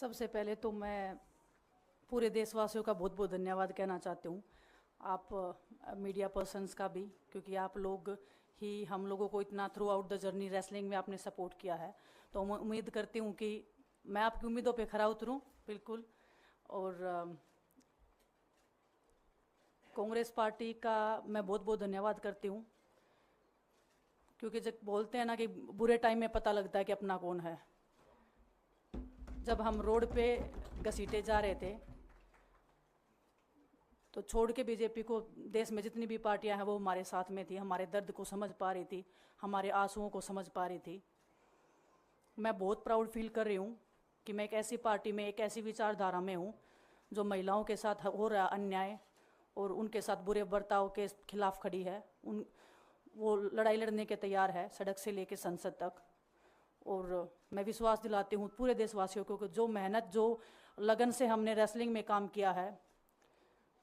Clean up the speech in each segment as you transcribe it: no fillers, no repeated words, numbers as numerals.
सबसे पहले तो मैं पूरे देशवासियों का बहुत बहुत धन्यवाद कहना चाहती हूँ। आप मीडिया पर्सन्स का भी, क्योंकि आप लोग ही हम लोगों को इतना through out the journey wrestling में आपने सपोर्ट किया है। तो मैं उम्मीद करती हूँ कि मैं आपकी उम्मीदों पे खरा उतरूँ बिल्कुल। और कांग्रेस पार्टी का मैं बहुत बहुत धन्यवाद करती हूँ, क्योंकि जब बोलते हैं ना कि बुरे टाइम में पता लगता है कि अपना कौन है। जब हम रोड पे घसीटे जा रहे थे तो छोड़ के बीजेपी को, देश में जितनी भी पार्टियां हैं वो हमारे साथ में थी, हमारे दर्द को समझ पा रही थी, हमारे आंसुओं को समझ पा रही थी। मैं बहुत प्राउड फील कर रही हूँ कि मैं एक ऐसी पार्टी में, एक ऐसी विचारधारा में हूँ जो महिलाओं के साथ हो रहा अन्याय और उनके साथ बुरे बर्ताव के खिलाफ खड़ी है। वो लड़ाई लड़ने के तैयार है, सड़क से लेकर संसद तक। और मैं विश्वास दिलाती हूँ पूरे देशवासियों को कि जो मेहनत, जो लगन से हमने रेसलिंग में काम किया है,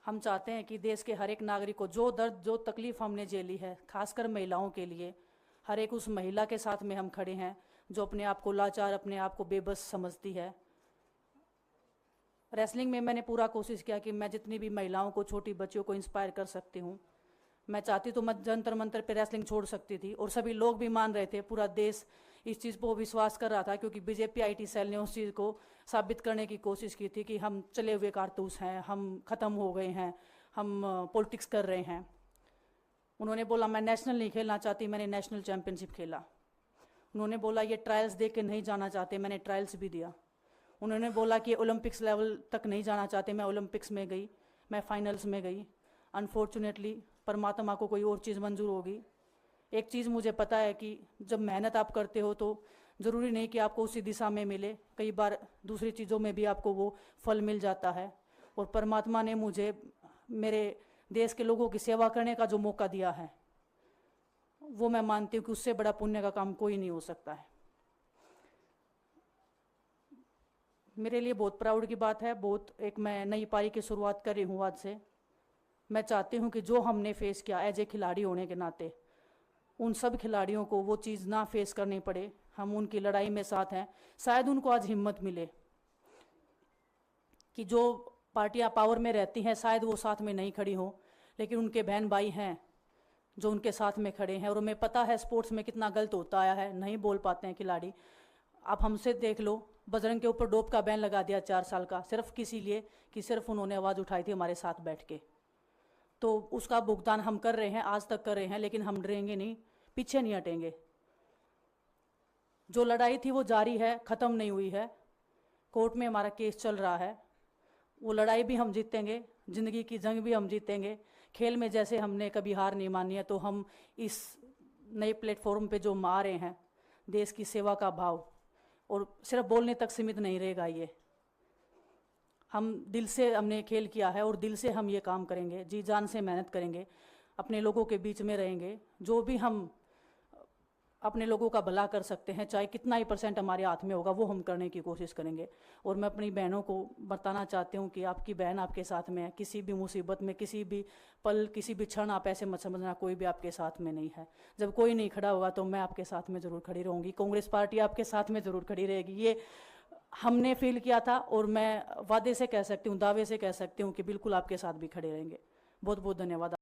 हम चाहते हैं कि देश के हर एक नागरिक को जो दर्द, जो तकलीफ हमने झेली है, खासकर महिलाओं के लिए, हर एक उस महिला के साथ में हम खड़े हैं जो अपने आप को लाचार, अपने आप को बेबस समझती है। रेसलिंग में मैंने पूरा कोशिश किया कि मैं जितनी भी महिलाओं को, छोटी बच्चियों को इंस्पायर कर सकती हूँ। मैं चाहती तो मैं जंतर मंतर पे रेसलिंग छोड़ सकती थी, और सभी लोग भी मान रहे थे, पूरा देश इस चीज़ पर विश्वास कर रहा था, क्योंकि बीजेपी आईटी सेल ने उस चीज़ को साबित करने की कोशिश की थी कि हम चले हुए कारतूस हैं, हम ख़त्म हो गए हैं, हम पॉलिटिक्स कर रहे हैं। उन्होंने बोला मैं नेशनल नहीं खेलना चाहती, मैंने नेशनल चैम्पियनशिप खेला। उन्होंने बोला ये ट्रायल्स दे के नहीं जाना चाहते, मैंने ट्रायल्स भी दिया। उन्होंने बोला कि ओलंपिक्स लेवल तक नहीं जाना चाहते, मैं ओलंपिक्स में गई, मैं फाइनल्स में गई। अनफॉर्चुनेटली परमात्मा को कोई और चीज़ मंजूर होगी। एक चीज़ मुझे पता है कि जब मेहनत आप करते हो तो ज़रूरी नहीं कि आपको उसी दिशा में मिले, कई बार दूसरी चीज़ों में भी आपको वो फल मिल जाता है। और परमात्मा ने मुझे मेरे देश के लोगों की सेवा करने का जो मौका दिया है, वो मैं मानती हूँ कि उससे बड़ा पुण्य का काम कोई नहीं हो सकता है। मेरे लिए बहुत प्राउड की बात है। बहुत एक मैं नई पारी की शुरुआत कर रही हूँ आज से। मैं चाहती हूँ कि जो हमने फेस किया एज ए खिलाड़ी होने के नाते, उन सब खिलाड़ियों को वो चीज़ ना फेस करनी पड़े। हम उनकी लड़ाई में साथ हैं। शायद उनको आज हिम्मत मिले कि जो पार्टियां पावर में रहती हैं शायद वो साथ में नहीं खड़ी हों, लेकिन उनके बहन भाई हैं जो उनके साथ में खड़े हैं। और हमें पता है स्पोर्ट्स में कितना गलत होता आया है, नहीं बोल पाते हैं खिलाड़ी। आप हमसे देख लो, बजरंग के ऊपर डोप का बैन लगा दिया 4 साल का, सिर्फ किसी लिए कि सिर्फ उन्होंने आवाज़ उठाई थी हमारे साथ बैठ के। तो उसका भुगतान हम कर रहे हैं, आज तक कर रहे हैं, लेकिन हम डरेंगे नहीं, पीछे नहीं हटेंगे। जो लड़ाई थी वो जारी है, ख़त्म नहीं हुई है। कोर्ट में हमारा केस चल रहा है, वो लड़ाई भी हम जीतेंगे, ज़िंदगी की जंग भी हम जीतेंगे। खेल में जैसे हमने कभी हार नहीं मानी है, तो हम इस नए प्लेटफॉर्म पे जो आ रहे हैं, देश की सेवा का भाव, और सिर्फ बोलने तक सीमित नहीं रहेगा ये। हम दिल से हमने खेल किया है और दिल से हम ये काम करेंगे, जी जान से मेहनत करेंगे, अपने लोगों के बीच में रहेंगे। जो भी हम अपने लोगों का भला कर सकते हैं, चाहे कितना ही % हमारे हाथ में होगा, वो हम करने की कोशिश करेंगे। और मैं अपनी बहनों को बताना चाहती हूँ कि आपकी बहन आपके साथ में है। किसी भी मुसीबत में, किसी भी पल, किसी भी क्षण आप ऐसे मत समझना कोई भी आपके साथ में नहीं है। जब कोई नहीं खड़ा होगा तो मैं आपके साथ में ज़रूर खड़ी रहूँगी, कांग्रेस पार्टी आपके साथ में ज़रूर खड़ी रहेगी। ये हमने फील किया था, और मैं वादे से कह सकती हूँ, दावे से कह सकती हूँ कि बिल्कुल आपके साथ भी खड़े रहेंगे। बहुत बहुत धन्यवाद।